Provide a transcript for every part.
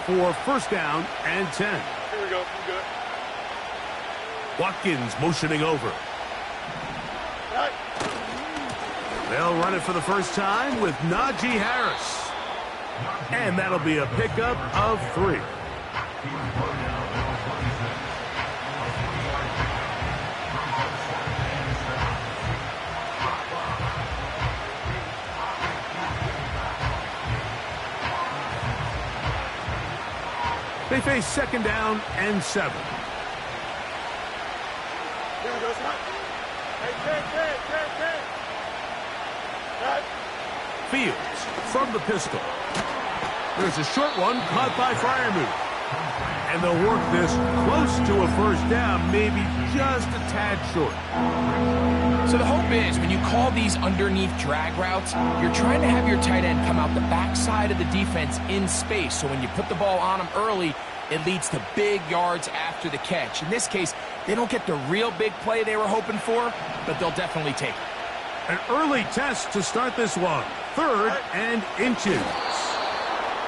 for first down and 10. Here we go. We're good. Watkins motioning over. Right. They'll run it for the first time with Najee Harris. And that'll be a pickup of 3. They face second down and 7. Here we go, son. Hey, 10. Right. Fields from the pistol. There's a short one caught by Freiermuth. And they'll work this close to a first down, maybe just a tad short. So the hope is when you call these underneath drag routes, you're trying to have your tight end come out the backside of the defense in space. So when you put the ball on him early, it leads to big yards after the catch. In this case, they don't get the real big play they were hoping for, but they'll definitely take it. An early test to start this one. 3rd and inches.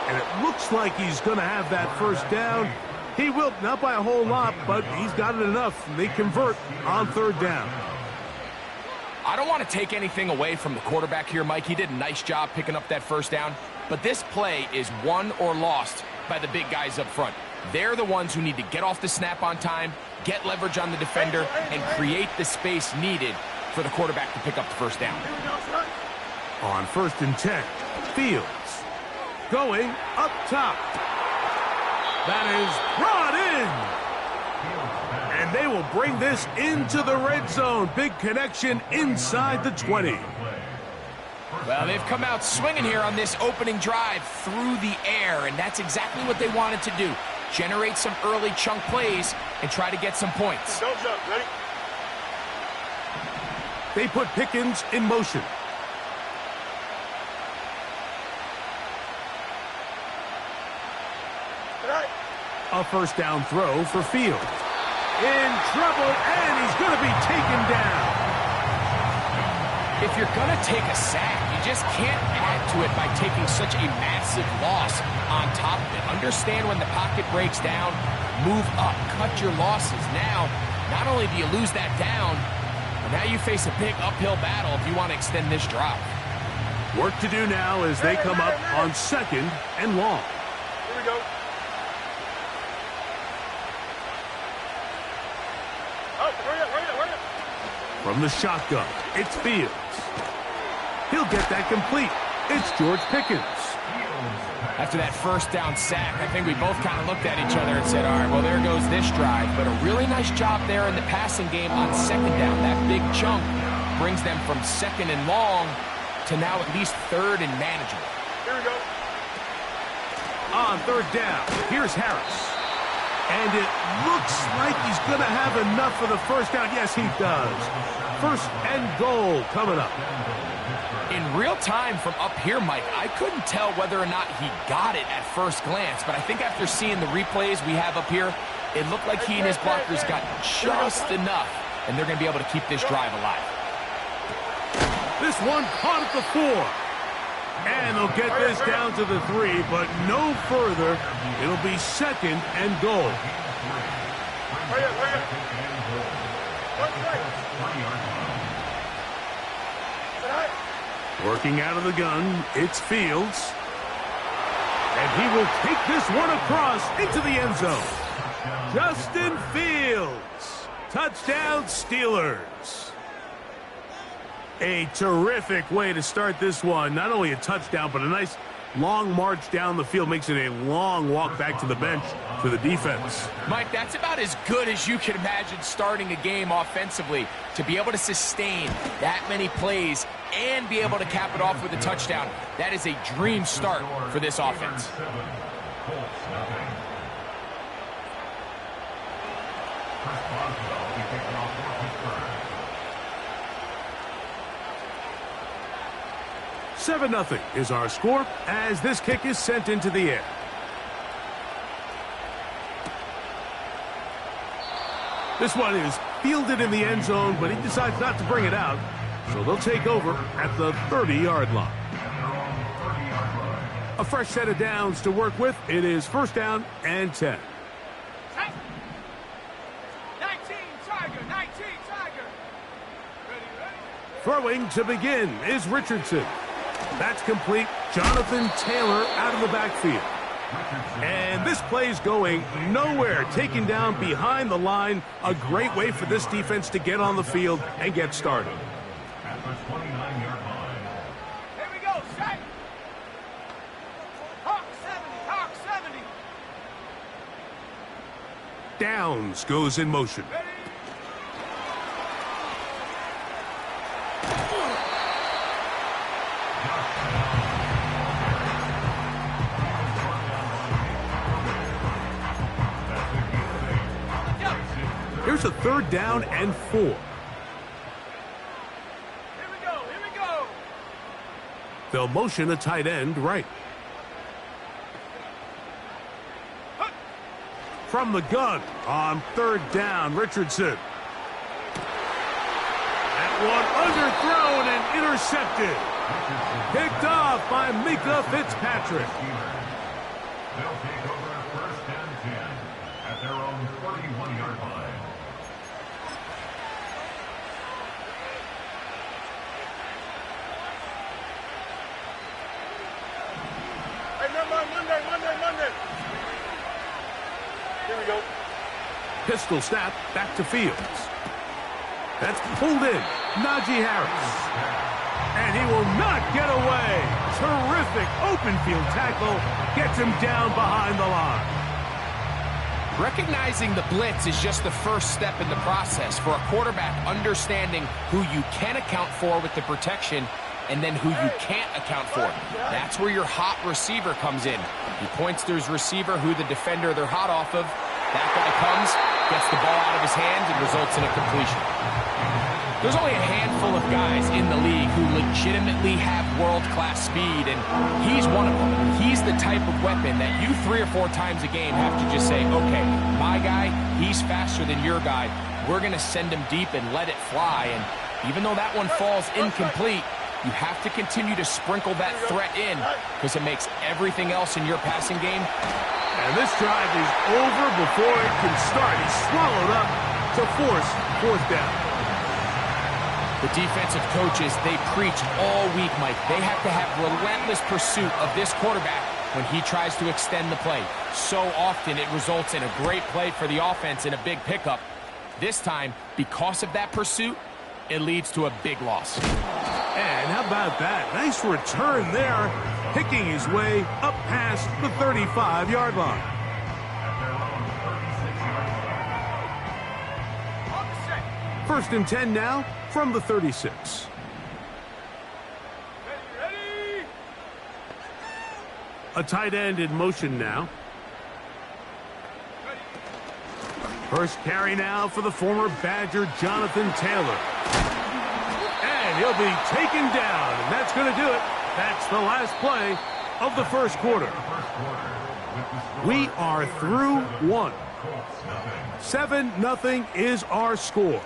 And it looks like he's going to have that first down. He will, not by a whole lot, but he's got it enough. They convert on 3rd down. I don't want to take anything away from the quarterback here, Mike. He did a nice job picking up that first down. But this play is won or lost by the big guys up front. They're the ones who need to get off the snap on time, get leverage on the defender, and create the space needed for the quarterback to pick up the first down. On 1st and 10, Fields going up top. That is brought in. And they will bring this into the red zone. Big connection inside the 20. Well, they've come out swinging here on this opening drive through the air, and that's exactly what they wanted to do. Generate some early chunk plays and try to get some points. Don't jump. Ready? They put Pickens in motion. Right. A first down throw for Fields. In trouble, and he's going to be taken down. If you're going to take a sack, you just can't add to it by taking such a massive loss on top of it. Understand when the pocket breaks down, move up, cut your losses. Now, not only do you lose that down, but now you face a big uphill battle if you want to extend this drive. Work to do now as they come up on 2nd and long. Here we go. Oh, hurry up. From the shotgun, it's Fields. He'll get that complete. It's George Pickens. After that first down sack, I think we both kind of looked at each other and said, all right, well, there goes this drive. But a really nice job there in the passing game on 2nd down. That big chunk brings them from 2nd and long to now at least 3rd and manageable. Here we go. On 3rd down, here's Harris. And it looks like he's going to have enough for the first down. Yes, he does. 1st and goal coming up. In real time from up here, Mike, I couldn't tell whether or not he got it at first glance, but I think after seeing the replays we have up here, it looked like he and his blockers got just enough, and they're going to be able to keep this drive alive. This one caught at the 4. And they'll get this down to the 3, but no further. It'll be 2nd and goal. Hurry up. Working out of the gun, it's Fields. And he will take this one across into the end zone. Justin Fields. Touchdown, Steelers. A terrific way to start this one. Not only a touchdown, but a nice long march down the field. Makes it a long walk back to the bench for the defense. Mike, that's about as good as you can imagine starting a game offensively. To be able to sustain that many plays and be able to cap it off with a touchdown, that is a dream start for this offense. Seven 0 is our score as this kick is sent into the air. This one is fielded in the end zone, but he decides not to bring it out. So they'll take over at the 30-yard line. A fresh set of downs to work with. It is first down and 10. 19 Tiger, 19 Tiger. Ready. Throwing to begin is Richardson. That's complete. Jonathan Taylor out of the backfield. And this play's going nowhere. Taken down behind the line. A great way for this defense to get on the field and get started. At the 29-yard line. Here we go, set. Hawk 70. Downs goes in motion. Ready. Here's a third down and 4. Here we go. They'll motion a tight end right. From the gun on third down, Richardson. That one underthrown and intercepted. Picked off by Mika Fitzpatrick. They'll take over first and 10 at their own 41-yard line. Hey, Monday. Here we go. Pistol snap back to Fields. That's pulled in. Najee Harris. And he will not get away. Terrific open field tackle. Gets him down behind the line. Recognizing the blitz is just the first step in the process for a quarterback understanding who you can account for with the protection and then who you can't account for. That's where your hot receiver comes in. He points to his receiver who the defender they're hot off of. That guy comes, gets the ball out of his hands, and results in a completion. There's only a handful of guys in the league who legitimately have world-class speed, and he's one of them. He's the type of weapon that you 3 or 4 times a game have to just say, okay, my guy, he's faster than your guy. We're going to send him deep and let it fly, and even though that one falls incomplete, you have to continue to sprinkle that threat in because it makes everything else in your passing game. And this drive is over before it can start. He's swallowed up to force fourth down. The defensive coaches, they preach all week, Mike. They have to have relentless pursuit of this quarterback when he tries to extend the play. So often it results in a great play for the offense and a big pickup. This time, because of that pursuit, it leads to a big loss. And how about that? Nice return there, picking his way up past the 35-yard line. First and 10 now from the 36. Ready. A tight end in motion now. First carry now for the former Badger, Jonathan Taylor. And he'll be taken down, and that's going to do it. That's the last play of the first quarter. We are through one. 7-0 is our score.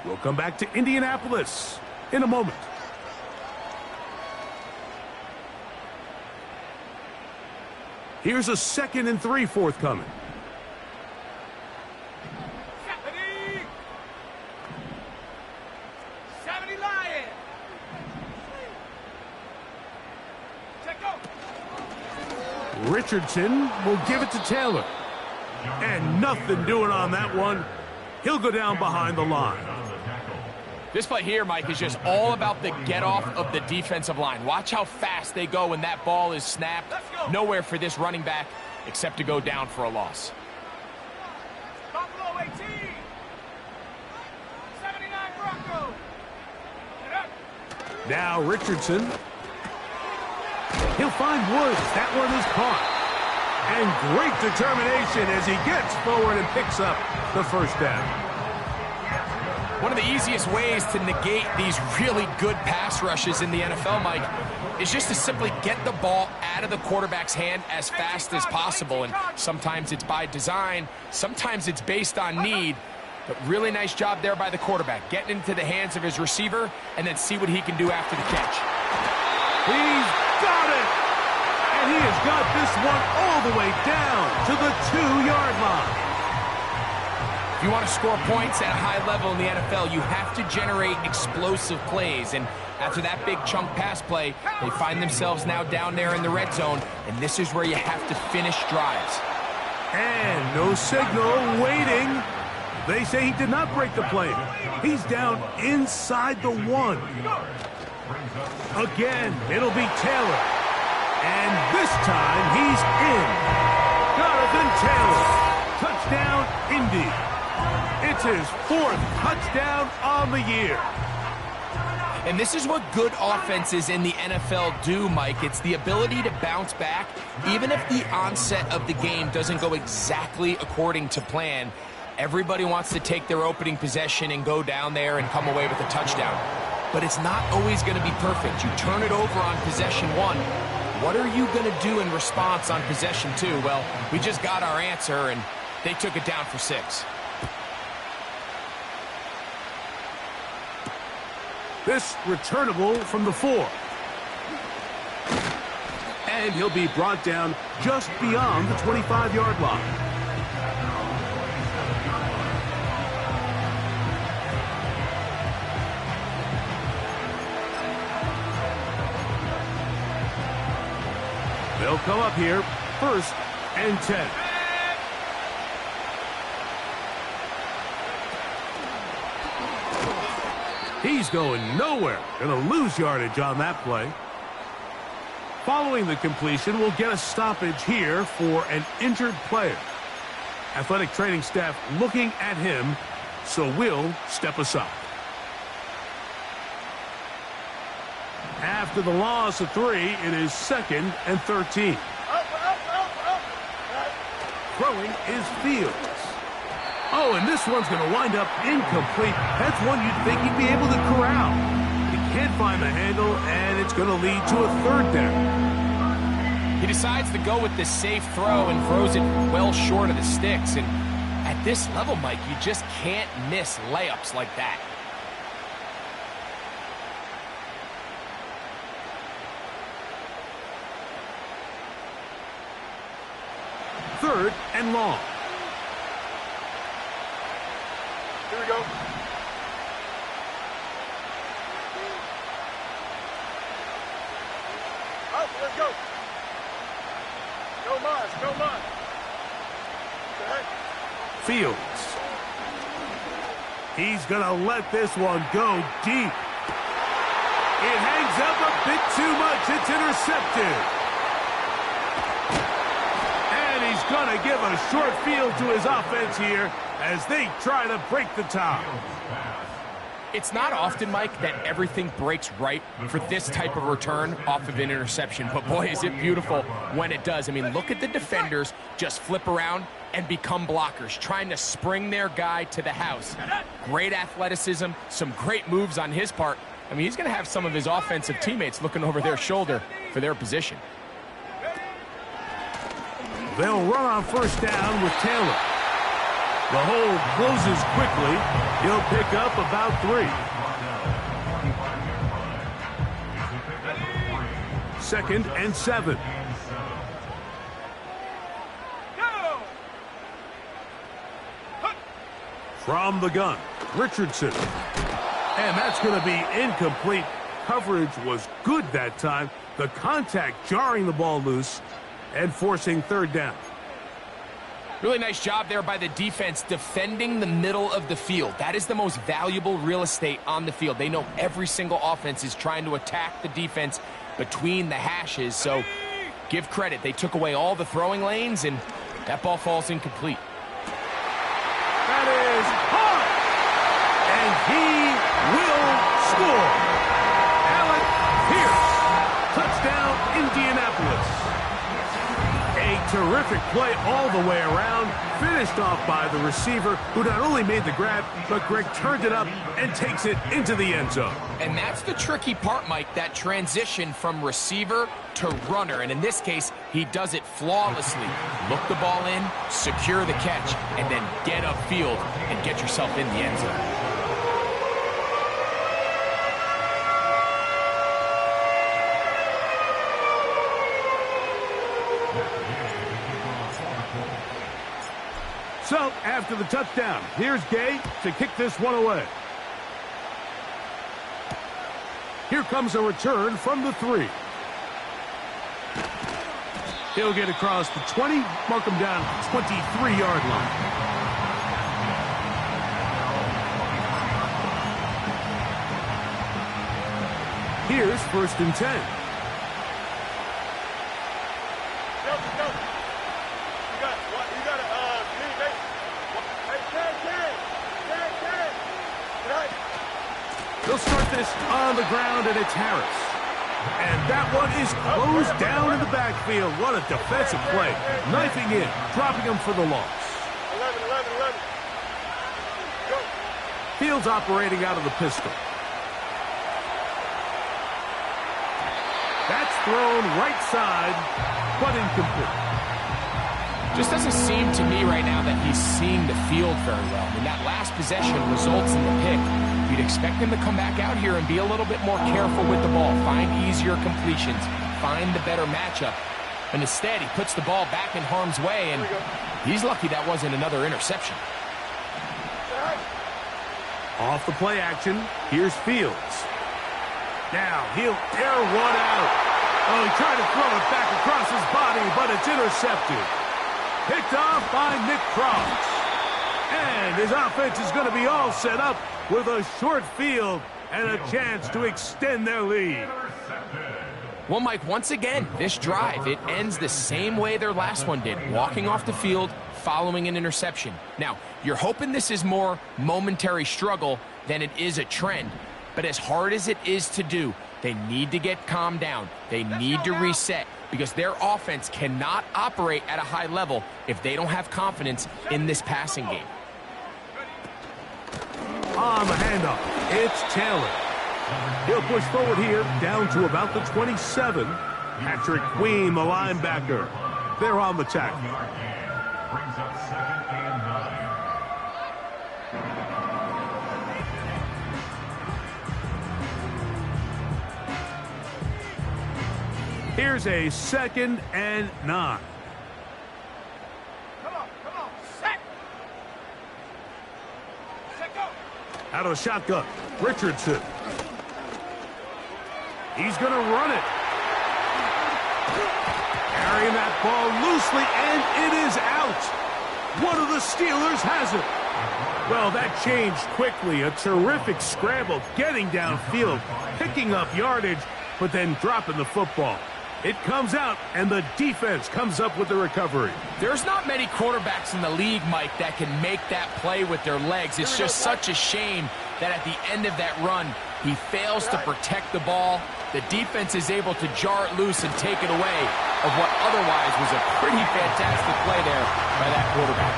We'll come back to Indianapolis in a moment. Here's a 2nd and 3 forthcoming. Ready. 70 Lion. Check go. Richardson will give it to Taylor. And nothing doing on that one. He'll go down behind the line. This play here, Mike, is just all about the get-off of the defensive line. Watch how fast they go when that ball is snapped. Nowhere for this running back except to go down for a loss. Buffalo 18. 79 Broncos. Now Richardson. He'll find Woods. That one is caught. And great determination as he gets forward and picks up the first down. One of the easiest ways to negate these really good pass rushes in the NFL, Mike, is just to simply get the ball out of the quarterback's hand as fast as possible. And sometimes it's by design, sometimes it's based on need. But really nice job there by the quarterback, getting into the hands of his receiver and then see what he can do after the catch. He's got it! And And he has got this one all the way down to the 2-yard line. If you want to score points at a high level in the NFL, you have to generate explosive plays. And after that big chunk pass play, they find themselves now down there in the red zone. And this is where you have to finish drives. And no signal, waiting. They say he did not break the play. He's down inside the 1. Again, it'll be Taylor. And this time, he's in. Jonathan Taylor. Touchdown, Indy. It's his 4th touchdown on the year. And this is what good offenses in the NFL do, Mike. It's the ability to bounce back, even if the onset of the game doesn't go exactly according to plan. Everybody wants to take their opening possession and go down there and come away with a touchdown. But it's not always going to be perfect. You turn it over on possession 1. What are you going to do in response on possession 2? Well, we just got our answer, and they took it down for 6. This returnable from the 4. And he'll be brought down just beyond the 25-yard line. They'll come up here, 1st and 10. He's going nowhere. Going to lose yardage on that play. Following the completion, we'll get a stoppage here for an injured player. Athletic training staff looking at him, so we'll step aside. After the loss of 3, it is 2nd and 13. Throwing is Fields. Oh, and this one's going to wind up incomplete. That's one you'd think he'd be able to corral. He can't find the handle, and it's going to lead to a 3rd down. He decides to go with this safe throw and throws it well short of the sticks. And at this level, Mike, you just can't miss layups like that. Third and long. Here we go. Up, let's go. Go Mars, go Mars. Fields. He's going to let this one go deep. It hangs up a bit too much. It's intercepted. And he's going to give a short field to his offense here as they try to break the tie. It's not often, Mike, that everything breaks right for this type of return off of an interception. But, boy, is it beautiful when it does. I mean, look at the defenders just flip around and become blockers, trying to spring their guy to the house. Great athleticism, some great moves on his part. I mean, he's going to have some of his offensive teammates looking over their shoulder for their position. They'll run on first down with Taylor. The hold closes quickly. He'll pick up about 3. 2nd and 7. From the gun, Richardson. And that's going to be incomplete. Coverage was good that time. The contact jarring the ball loose and forcing 3rd down. Really nice job there by the defense defending the middle of the field. That is the most valuable real estate on the field. They know every single offense is trying to attack the defense between the hashes. So give credit. They took away all the throwing lanes, and that ball falls incomplete. That is hot. And he will score. Alec Pierce. Touchdown, Indianapolis. A terrific play all the way around, finished off by the receiver, who not only made the grab, but Greg turned it up and takes it into the end zone. And that's the tricky part, Mike, that transition from receiver to runner. And in this case, he does it flawlessly. Look the ball in, secure the catch, and then get upfield and get yourself in the end zone. So, after the touchdown, here's Gay to kick this one away. Here comes a return from the 3. He'll get across the 20, mark him down at the 23-yard line. Here's 1st and 10. They'll start this on the ground, and it's Harris. And that one is closed down in the backfield. What a defensive play. Knifing in, dropping him for the loss. 11. Go. Fields operating out of the pistol. That's thrown right side, but incomplete. Just doesn't seem to me right now that he's seeing the field very well. I mean, that last possession results in the pick. You'd expect him to come back out here and be a little bit more careful with the ball, find easier completions, find the better matchup. And instead, he puts the ball back in harm's way, and he's lucky that wasn't another interception. Off the play action, here's Fields. Now, he'll air one out. Oh, he tried to throw it back across his body, but it's intercepted. Picked off by Nick Cross. And his offense is going to be all set up with a short field and a chance to extend their lead. Well, Mike, once again, this drive, it ends the same way their last one did, walking off the field, following an interception. Now, you're hoping this is more momentary struggle than it is a trend, but as hard as it is to do, they need to get calmed down. They need to reset because their offense cannot operate at a high level if they don't have confidence in this passing game. On the handoff, it's Taylor. He'll push forward here, down to about the 27. Patrick Queen, the linebacker. They're on the tackle. Brings up 2nd and 9. Here's a 2nd and 9. Come on. Set. Set, go. Out of the shotgun, Richardson. He's going to run it. Carrying that ball loosely, and it is out. One of the Steelers has it. Well, that changed quickly. A terrific scramble, getting downfield, picking up yardage, but then dropping the football. It comes out, and the defense comes up with the recovery. There's not many quarterbacks in the league, Mike, that can make that play with their legs. It's just such a shame that at the end of that run, he fails to protect the ball. The defense is able to jar it loose and take it away of what otherwise was a pretty fantastic play there by that quarterback.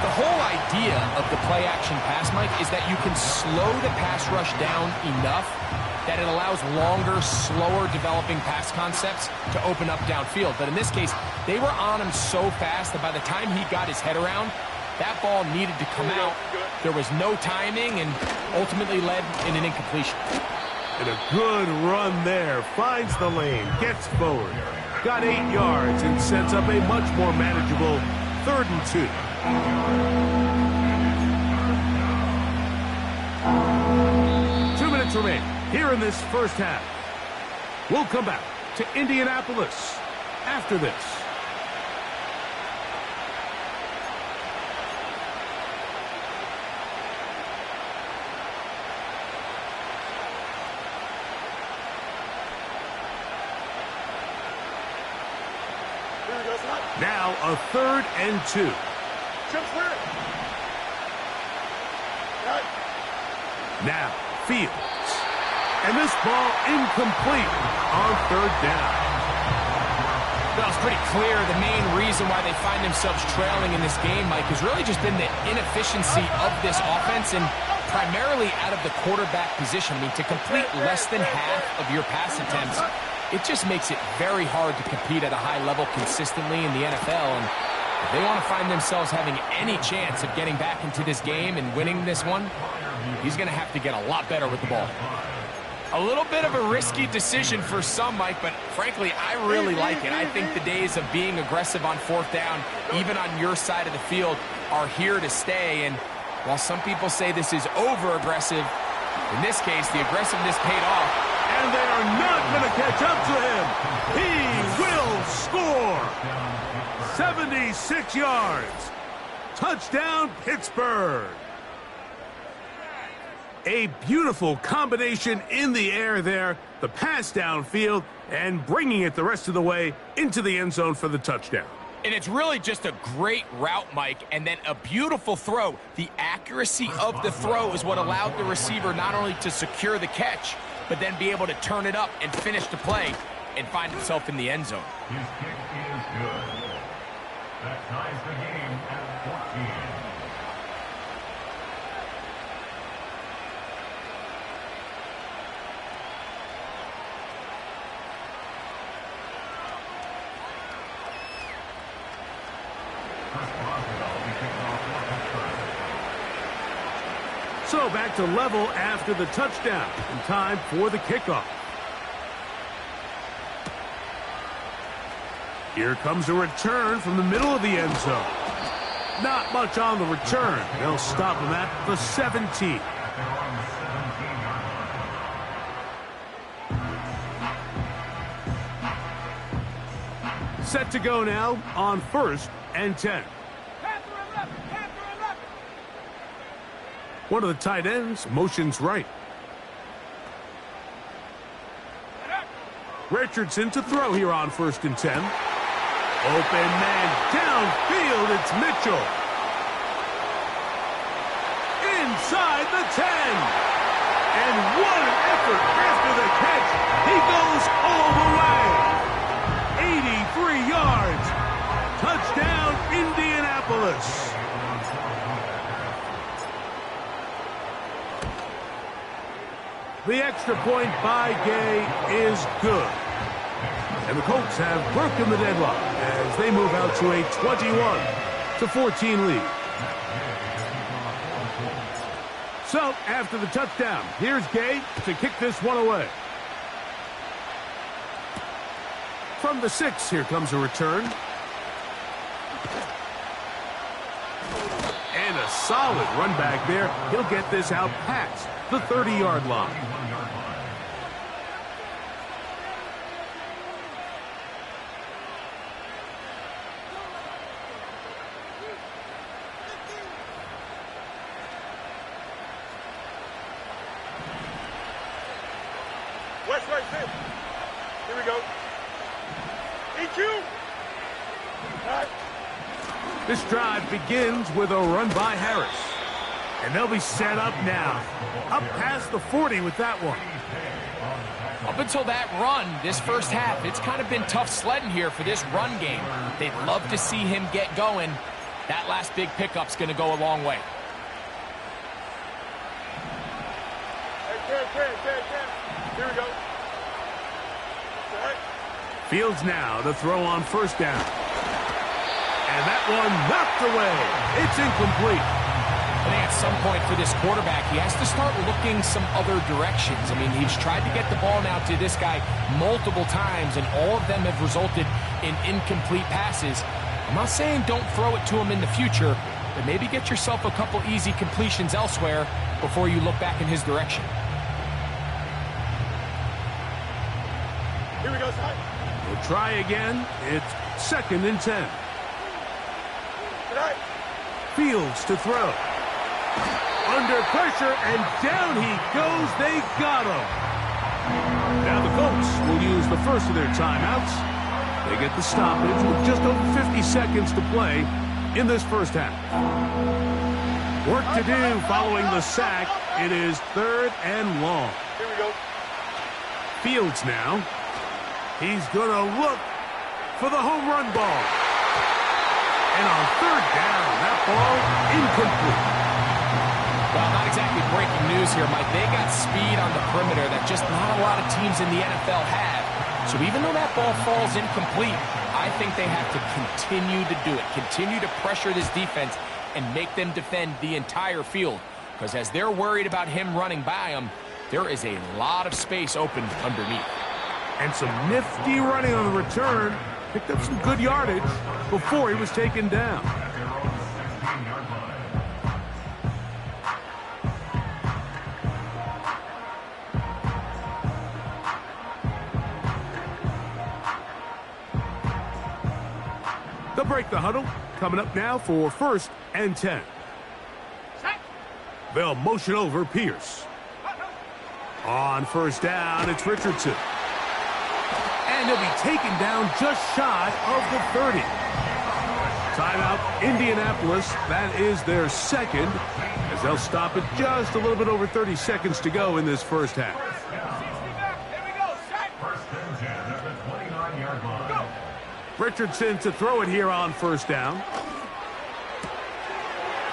The whole idea of the play-action pass, Mike, is that you can slow the pass rush down enough that it allows longer, slower developing pass concepts to open up downfield. But in this case, they were on him so fast that by the time he got his head around, that ball needed to come out. There was no timing and ultimately led in an incompletion. And a good run there. Finds the lane, gets forward. Got 8 yards and sets up a much more manageable 3rd and 2. 2 minutes remain here in this first half. We'll come back to Indianapolis after this. Now a 3rd and 2. Now Fields. And this ball incomplete on 3rd down. Well, it's pretty clear the main reason why they find themselves trailing in this game, Mike, has really just been the inefficiency of this offense and primarily out of the quarterback position. I mean, to complete less than half of your pass attempts, it just makes it very hard to compete at a high level consistently in the NFL. And if they want to find themselves having any chance of getting back into this game and winning this one, he's going to have to get a lot better with the ball. A little bit of a risky decision for some, Mike, but frankly, I really like it. I think the days of being aggressive on fourth down, even on your side of the field, are here to stay. And while some people say this is over-aggressive, in this case, the aggressiveness paid off. And they are not going to catch up to him. He will score. 76 yards. Touchdown, Pittsburgh. A beautiful combination in the air there. The pass downfield and bringing it the rest of the way into the end zone for the touchdown. And it's really just a great route, Mike, and then a beautiful throw. The accuracy of the throw is what allowed the receiver not only to secure the catch, but then be able to turn it up and finish the play and find himself in the end zone. His kick is good. That ties the game at 14. So back to level after the touchdown, and time for the kickoff. Here comes a return from the middle of the end zone. Not much on the return. They'll stop him at the 17. Set to go now on 1st and 10. One of the tight ends motions right. Richardson to throw here on 1st and 10. Open man downfield, it's Mitchell. Inside the 10. And what an effort after the catch. He goes all the way. 83 yards. Touchdown, Indianapolis. The extra point by Gay is good. And the Colts have broken the deadlock as they move out to a 21-14 lead. So, after the touchdown, here's Gay to kick this one away. From the 6, here comes a return. And a solid run back there. He'll get this out past the 30-yard line. West right fifth. Here we go. EQ. Right. This drive begins with a run by Harris. And they'll be set up now. Up past the 40 with that one. Up until that run, this first half, it's kind of been tough sledding here for this run game. They'd love to see him get going. That last big pickup's going to go a long way. Here we go. Right. Fields now to throw on 1st down. And that one knocked away. It's incomplete. I think at some point for this quarterback, he has to start looking some other directions. I mean, he's tried to get the ball now to this guy multiple times, and all of them have resulted in incomplete passes. I'm not saying don't throw it to him in the future, but maybe get yourself a couple easy completions elsewhere before you look back in his direction. Here we go, side. We'll try again. It's 2nd and 10. Right. Fields to throw. Under pressure, and down he goes. They got him. Now the Colts will use the first of their timeouts. They get the stoppage with just over 50 seconds to play in this first half. Work to do following the sack. It is 3rd and long. Here we go. Fields now. He's going to look for the home run ball. And on 3rd down, that ball incomplete. Well, not exactly breaking news here, Mike. They got speed on the perimeter that just not a lot of teams in the NFL have. So even though that ball falls incomplete, I think they have to continue to do it. Continue to pressure this defense and make them defend the entire field. Because as they're worried about him running by them, There is a lot of space open underneath. And some nifty running on the return. Picked up some good yardage before he was taken down. They'll break the huddle. Coming up now for 1st and 10. They'll motion over Pierce. On 1st down, it's Richardson. And he'll be taken down just shy of the 30. Timeout, Indianapolis. That is their second, as they'll stop it just a little bit over 30 seconds to go in this first half. Richardson to throw it here on 1st down.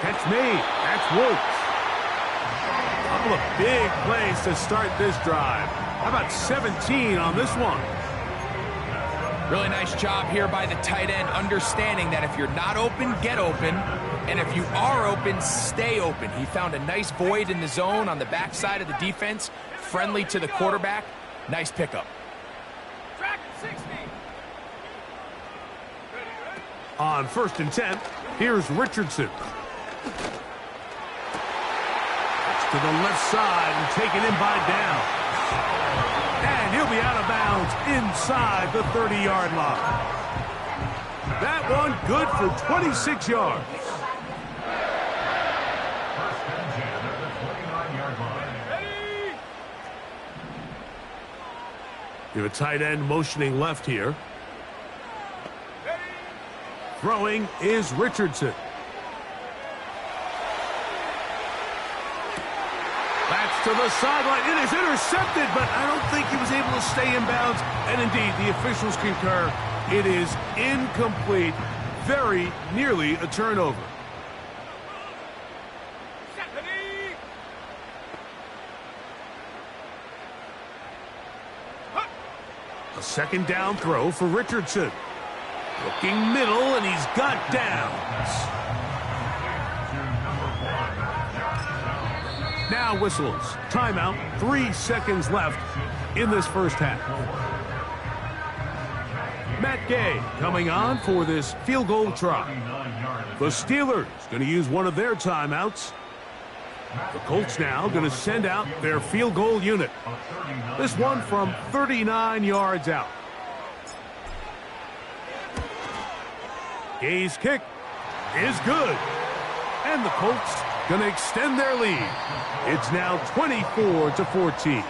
Catch made. That's Woods. A couple of big plays to start this drive. How about 17 on this one? Really nice job here by the tight end, understanding that if you're not open, get open. And if you are open, stay open. He found a nice void in the zone on the backside of the defense, friendly to the quarterback. Nice pickup. On 1st and 10, here's Richardson. It's to the left side and taken in by down. And he'll be out of bounds inside the 30-yard line. That one good for 26 yards. You have a tight end motioning left here. Throwing is Richardson. That's to the sideline. It is intercepted, but I don't think he was able to stay in bounds. And indeed, the officials concur. It is incomplete. Very nearly a turnover. A 2nd down throw for Richardson. Looking middle, and he's got downs. Now whistles. Timeout. 3 seconds left in this first half. Matt Gay coming on for this field goal try. The Steelers going to use one of their timeouts. The Colts now going to send out their field goal unit. This one from 39 yards out. Gay's kick is good. And the Colts going to extend their lead. It's now 24-14.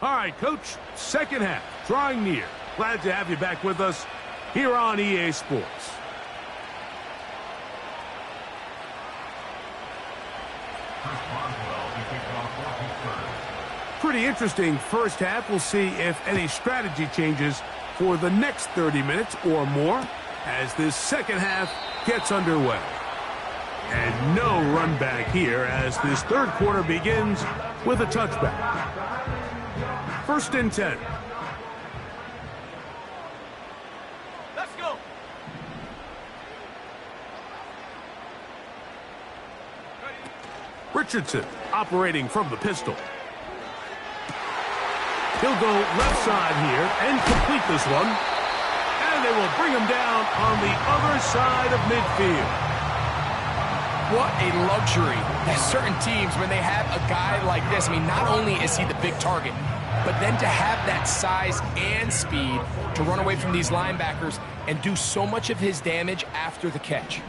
All right, Coach, second half, drawing near. Glad to have you back with us here on EA Sports. Pretty interesting first half. We'll see if any strategy changes for the next 30 minutes or more as this second half gets underway. And no run back here as this third quarter begins with a touchback. 1st and 10. Let's go. Richardson operating from the pistol. He'll go left side here and complete this one. And they will bring him down on the other side of midfield. What a luxury that certain teams, when they have a guy like this, I mean, not only is he the big target, but then to have that size and speed to run away from these linebackers and do so much of his damage after the catch.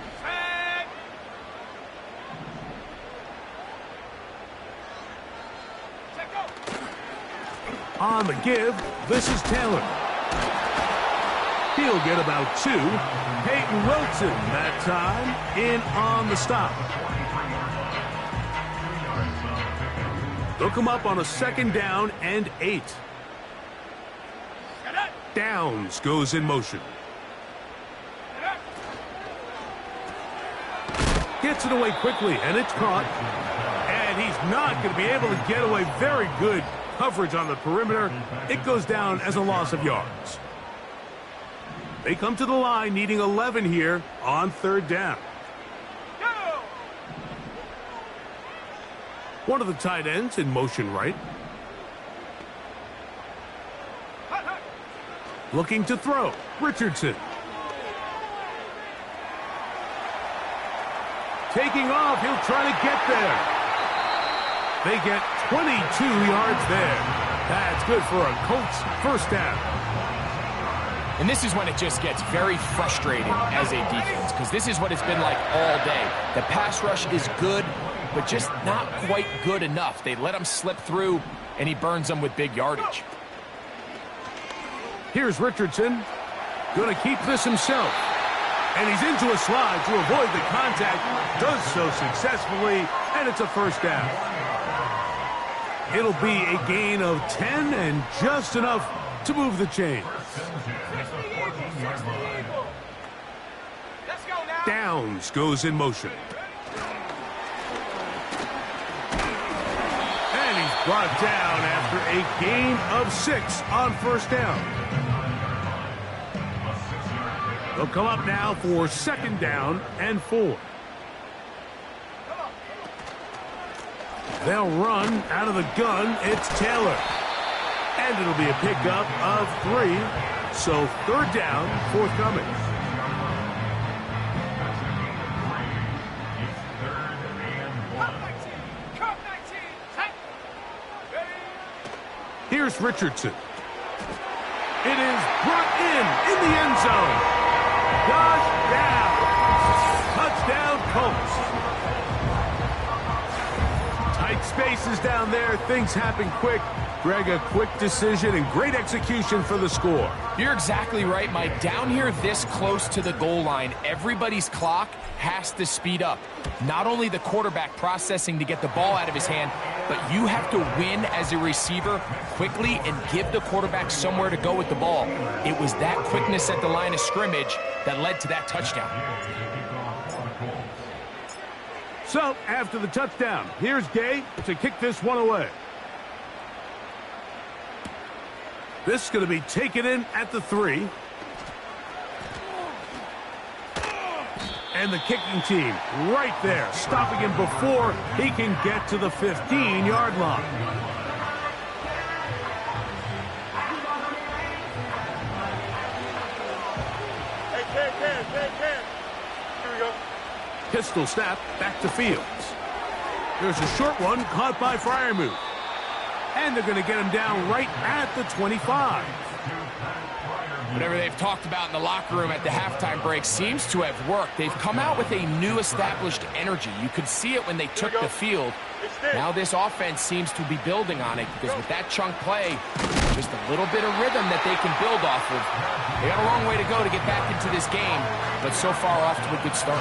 On the give, this is Taylor. He'll get about 2. Peyton Wilson that time in on the stop. They'll come up on a 2nd down and 8. Downs goes in motion. Gets it away quickly, and it's caught. And he's not going to be able to get away. Very good coverage on the perimeter. It goes down as a loss of yards. They come to the line needing 11 here on third down. One of the tight ends in motion right. Looking to throw. Richardson. Taking off. He'll try to get there. They get 22 yards there. That's good for a Colts first down. And this is when it just gets very frustrating as a defense, because this is what it's been like all day. The pass rush is good, but just not quite good enough. They let him slip through, and he burns them with big yardage. Here's Richardson. Going to keep this himself. And he's into a slide to avoid the contact. Does so successfully, and it's a first down. It'll be a gain of 10 and just enough to move the chains. Downs goes in motion. And he's brought down after a gain of 6 on first down. They'll come up now for second down and 4. They'll run out of the gun. It's Taylor. And it'll be a pickup of 3. So third down, forthcoming. Here's Richardson. It is brought in the end zone. Touchdown, Colts. Tight spaces down there. Things happen quick. Greg, a quick decision and great execution for the score. You're exactly right, Mike. Down here this close to the goal line, everybody's clock has to speed up. Not only the quarterback processing to get the ball out of his hand, but you have to win as a receiver quickly and give the quarterback somewhere to go with the ball. It was that quickness at the line of scrimmage that led to that touchdown. So, after the touchdown, here's Gay to kick this one away. This is going to be taken in at the 3. And the kicking team right there, stopping him before he can get to the 15-yard line. Here we go. Pistol snap back to Fields. There's a short one caught by Freiermuth. And they're going to get him down right at the 25. Whatever they've talked about in the locker room at the halftime break seems to have worked. They've come out with a new established energy. You could see it when they took the field. Now this offense seems to be building on it, because with that chunk play, just a little bit of rhythm that they can build off of. They got a long way to go to get back into this game, but so far off to a good start.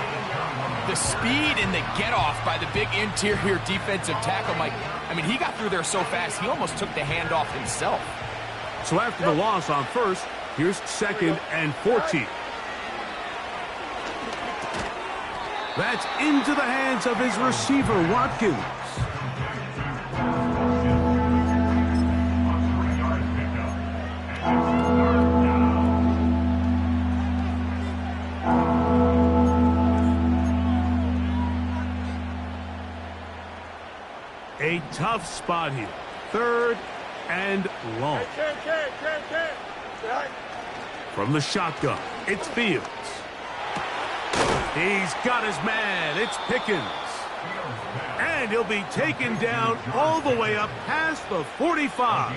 The speed and the get-off by the big interior defensive tackle, Mike. I mean, he got through there so fast, he almost took the handoff himself. So after the loss on first, here's second and 14. That's into the hands of his receiver, Watkins. A tough spot here. Third and long. From the shotgun, it's Fields. He's got his man. It's Pickens. And he'll be taken down all the way up past the 45.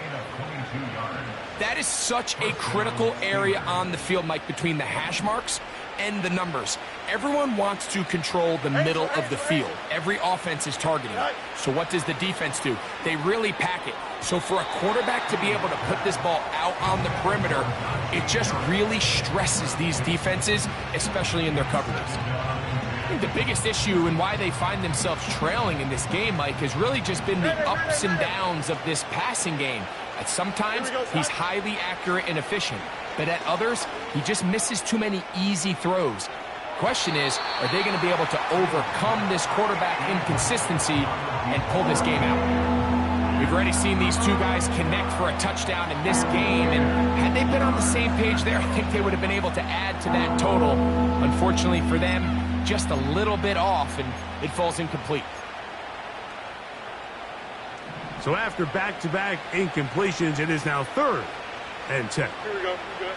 That is such a critical area on the field, Mike, between the hash marks and the numbers. Everyone wants to control the middle of the field. Every offense is targeting it. So what does the defense do? They really pack it. So for a quarterback to be able to put this ball out on the perimeter, it just really stresses these defenses, especially in their coverages. I think the biggest issue and why they find themselves trailing in this game, Mike, has really just been the ups and downs of this passing game. At sometimes, he's highly accurate and efficient, but at others, he just misses too many easy throws. Question is, are they going to be able to overcome this quarterback inconsistency and pull this game out? We've already seen these two guys connect for a touchdown in this game, and had they been on the same page there, I think they would have been able to add to that total. Unfortunately for them, just a little bit off, and it falls incomplete. So after back-to-back incompletions, it is now 3rd and 10. Here we go. We're good.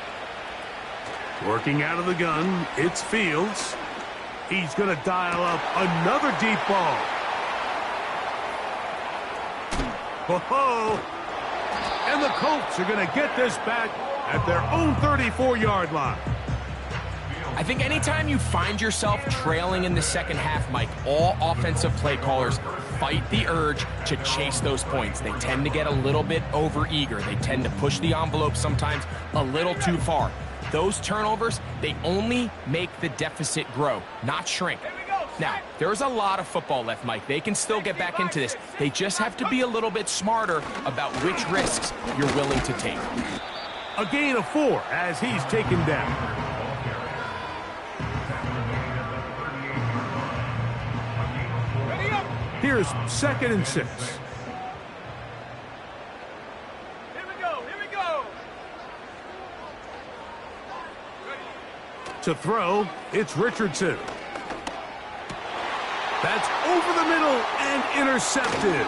Working out of the gun, it's Fields. He's going to dial up another deep ball. Ho-ho! And the Colts are going to get this back at their own 34-yard line. I think anytime you find yourself trailing in the second half, Mike, all offensive play callers fight the urge to chase those points. They tend to get a little bit overeager. They tend to push the envelope sometimes a little too far. Those turnovers, they only make the deficit grow, not shrink. Now, there's a lot of football left, Mike. They can still get back into this. They just have to be a little bit smarter about which risks you're willing to take. A gain of 4 as he's taken down. Here's 2nd and 6. Here we go. Here we go. To throw, it's Richardson. That's over the middle and intercepted.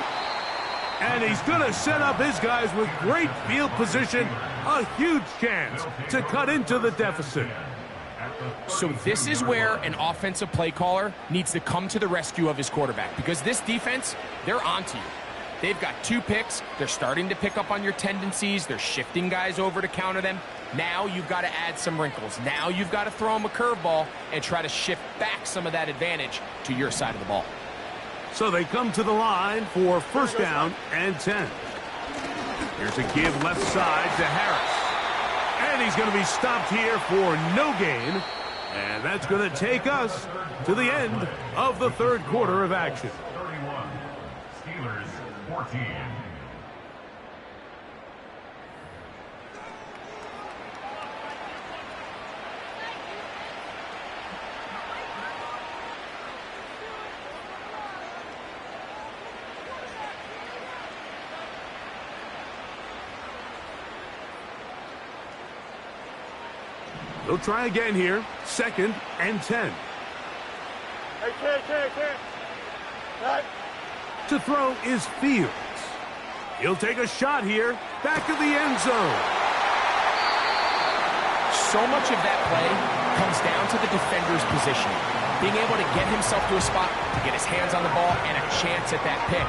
And he's going to set up his guys with great field position. A huge chance to cut into the deficit. So this is where an offensive play caller needs to come to the rescue of his quarterback, because this defense, they're onto you. They've got 2 picks. They're starting to pick up on your tendencies. They're shifting guys over to counter them. Now you've got to add some wrinkles. Now you've got to throw them a curveball and try to shift back some of that advantage to your side of the ball. So they come to the line for 1st down and 10. Here's a give left side to Harris. And he's going to be stopped here for no gain. And that's going to take us to the end of the 3rd quarter of action. 31. Steelers 14. They'll try again here. 2nd and 10. Hey, Ken. Right. To throw is Fields. He'll take a shot here. Back of the end zone. So much of that play comes down to the defender's positioning. Being able to get himself to a spot, to get his hands on the ball, and a chance at that pick.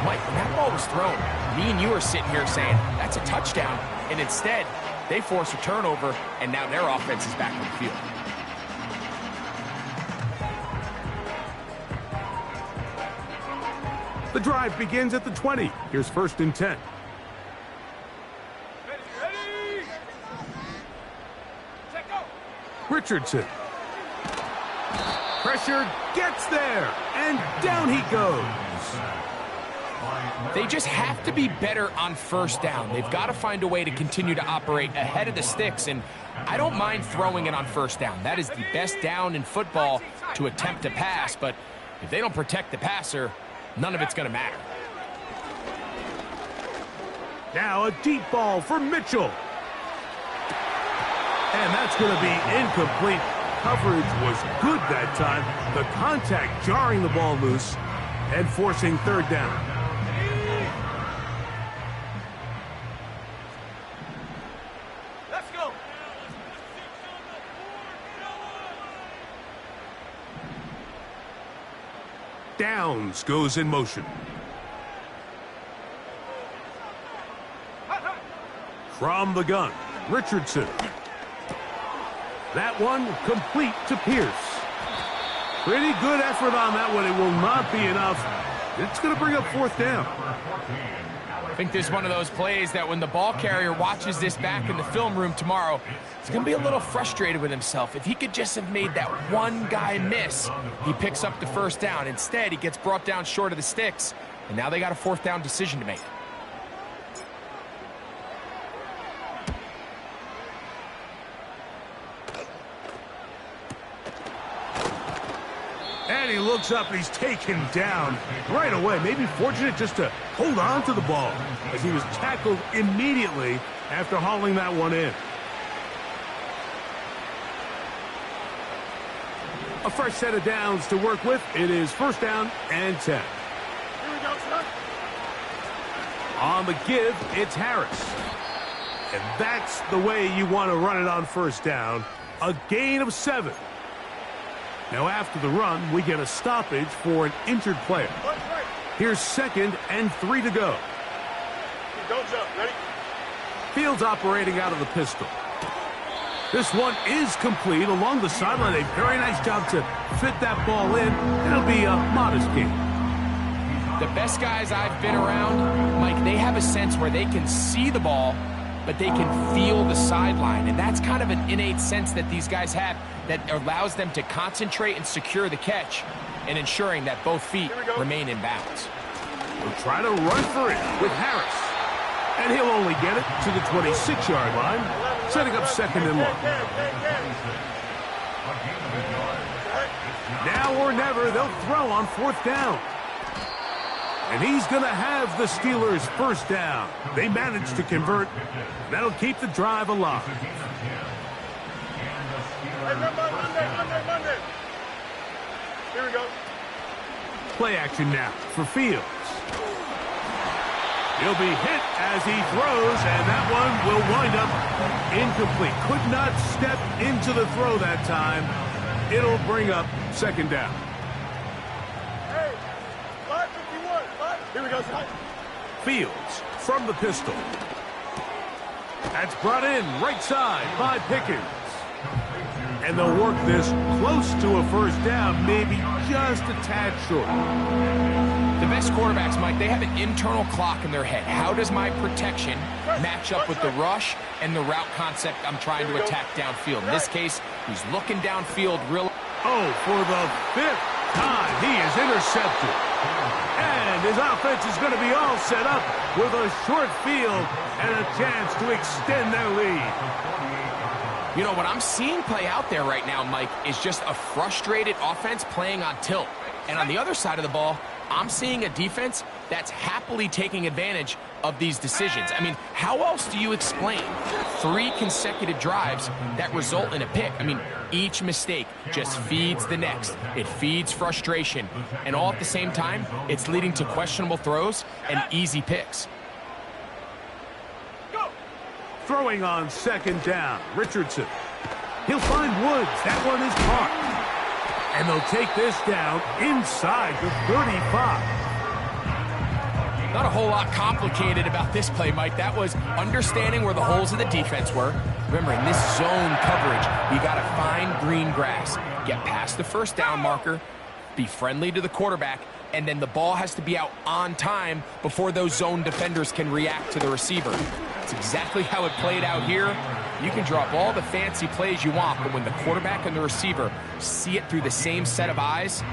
Mike, when that ball was thrown, me and you are sitting here saying, that's a touchdown. And instead, they force a turnover, and now their offense is back on the field. The drive begins at the 20. Here's 1st and 10. Ready. Check go. Richardson. Pressure gets there, and down he goes. They just have to be better on 1st down. They've got to find a way to continue to operate ahead of the sticks, and I don't mind throwing it on 1st down. That is the best down in football to attempt to pass, but if they don't protect the passer, none of it's going to matter. Now a deep ball for Mitchell. And that's going to be incomplete. Coverage was good that time. The contact jarring the ball loose and forcing 3rd down. Let's go. Downs goes in motion. From the gun, Richardson. That one complete to Pierce. Pretty good effort on that one. It will not be enough. It's going to bring up 4th down. I think this is one of those plays that when the ball carrier watches this back in the film room tomorrow, he's going to be a little frustrated with himself. If he could just have made that one guy miss, he picks up the 1st down. Instead, he gets brought down short of the sticks, and now they got a 4th down decision to make. And he looks up and he's taken down right away. Maybe fortunate just to hold on to the ball as he was tackled immediately after hauling that one in. A fresh set of downs to work with. It is first down and 10. Here we go, son. On the give, it's Harris. And that's the way you want to run it on first down. A gain of 7. Now after the run, we get a stoppage for an injured player. Here's 2nd and 3 to go. Don't jump. Ready? Fields operating out of the pistol. This one is complete along the sideline. A very nice job to fit that ball in. It'll be a modest gain. The best guys I've been around, Mike, they have a sense where they can see the ball, but they can feel the sideline. And that's kind of an innate sense that these guys have that allows them to concentrate and secure the catch and ensuring that both feet remain in bounds. We'll try to run for it with Harris. And he'll only get it to the 26-yard line, setting up 2nd and long. Now or never, they'll throw on 4th down. And he's going to have the Steelers first down. They managed to convert. That'll keep the drive alive. Hey, Monday. Here we go. Play action now for Fields. He'll be hit as he throws, and that one will wind up incomplete. Could not step into the throw that time. It'll bring up 2nd down. Hey, 551. Here we go, son. Fields from the pistol. That's brought in right side by Pickens. And they'll work this close to a first down, maybe just a tad short. The best quarterbacks, Mike, they have an internal clock in their head. How does my protection match up with the rush and the route concept I'm trying to attack downfield? In this case, he's looking downfield real. Oh, for the 5th time, he is intercepted. And his offense is going to be all set up with a short field and a chance to extend their lead. You know, what I'm seeing play out there right now, Mike, is just a frustrated offense playing on tilt. And on the other side of the ball, I'm seeing a defense that's happily taking advantage of these decisions. I mean, how else do you explain 3 consecutive drives that result in a pick? I mean, each mistake just feeds the next. It feeds frustration. And all at the same time, it's leading to questionable throws and easy picks. Throwing on 2nd down, Richardson. He'll find Woods. That one is caught. And they'll take this down inside the 35. Not a whole lot complicated about this play, Mike. That was understanding where the holes of the defense were. Remember, in this zone coverage, you got to find green grass, get past the first down marker, be friendly to the quarterback, and then the ball has to be out on time before those zone defenders can react to the receiver. That's exactly how it played out here. You can drop all the fancy plays you want, but when the quarterback and the receiver see it through the same set of eyes,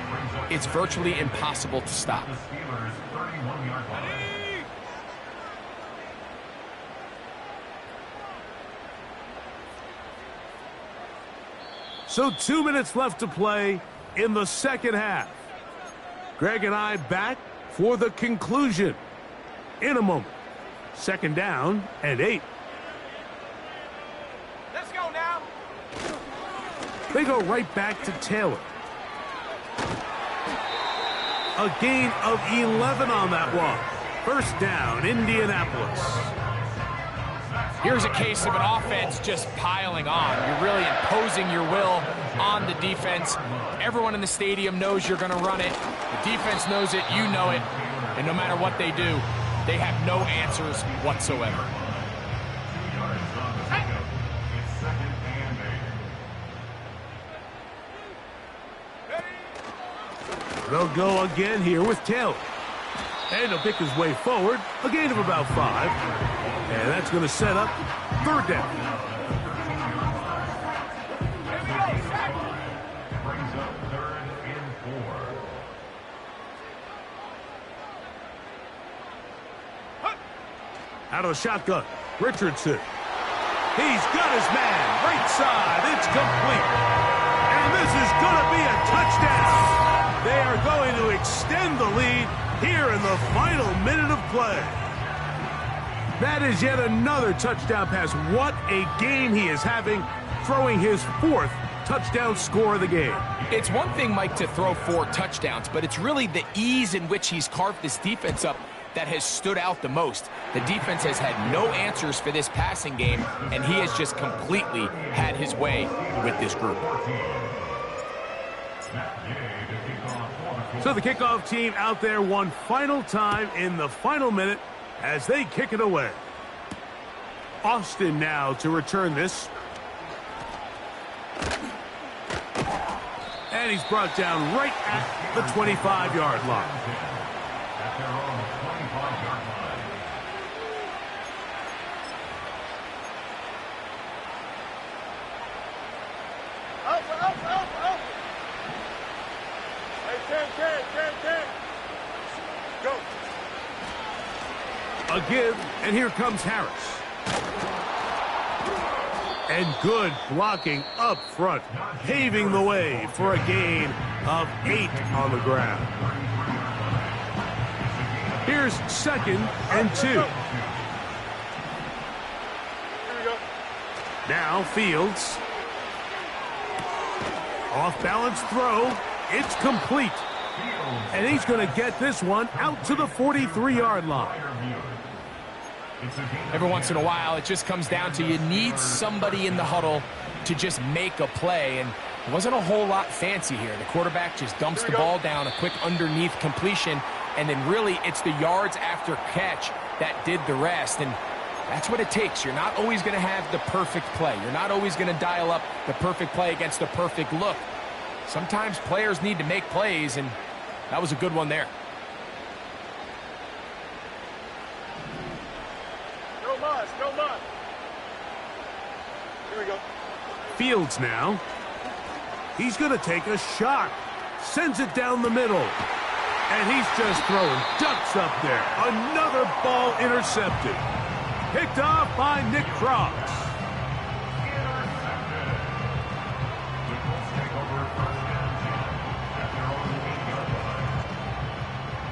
it's virtually impossible to stop. So 2 minutes left to play in the second half. Greg and I back for the conclusion in a moment. 2nd down and 8. Let's go now. They go right back to Taylor. A gain of 11 on that one. First down, Indianapolis. Here's a case of an offense just piling on. You're really imposing your will on the defense. Everyone in the stadium knows you're going to run it. The defense knows it, you know it. And no matter what they do, they have no answers whatsoever. They'll go again here with Taylor. And he'll pick his way forward. A gain of about 5. And that's going to set up 3rd down. Brings up 3rd and 4. Out of the shotgun, Richardson. He's got his man, right side. It's complete. And this is going to be a touchdown. They are going to extend the lead here in the final minute of play. That is yet another touchdown pass. What a game he is having, throwing his 4th touchdown score of the game. It's one thing, Mike, to throw 4 touchdowns, but it's really the ease in which he's carved this defense up that has stood out the most. The defense has had no answers for this passing game, and he has just completely had his way with this group. So the kickoff team out there one final time in the final minute as they kick it away. Austin now to return this. And he's brought down right at the 25-yard line. At their own 25-yard line. Out. Hey, 10. Go. A give, and here comes Harris. And good blocking up front, paving the way for a gain of 8 on the ground. Here's 2nd and 2. Here we go. Now Fields. Off-balance throw. It's complete. And he's going to get this one out to the 43-yard line. Every once in a while, it just comes down to you need somebody in the huddle to just make a play, and it wasn't a whole lot fancy here. The quarterback just dumps the ball down, a quick underneath completion, and then really it's the yards after catch that did the rest, and that's what it takes. You're not always going to have the perfect play. You're not always going to dial up the perfect play against the perfect look. Sometimes players need to make plays, and that was a good one there. No muss. Here we go. Fields now. He's going to take a shot. Sends it down the middle. And he's just throwing ducks up there. Another ball intercepted. Picked off by Nick Cross.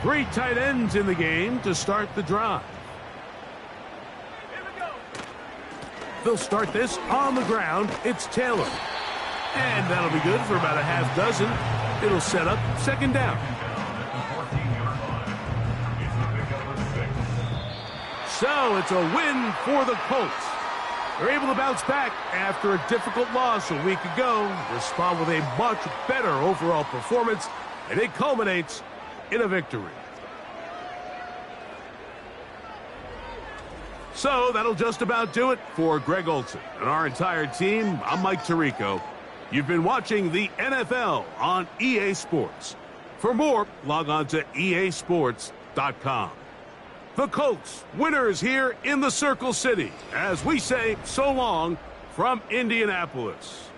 Three tight ends in the game to start the drive. They'll start this on the ground. It's Taylor. And that'll be good for about a half dozen. It'll set up 2nd down. So it's a win for the Colts. They're able to bounce back after a difficult loss a week ago, respond with a much better overall performance, and it culminates in a victory. So that'll just about do it for Greg Olsen and our entire team. I'm Mike Tirico. You've been watching the NFL on EA Sports. For more, log on to easports.com. The Colts, winners here in the Circle City, as we say so long from Indianapolis.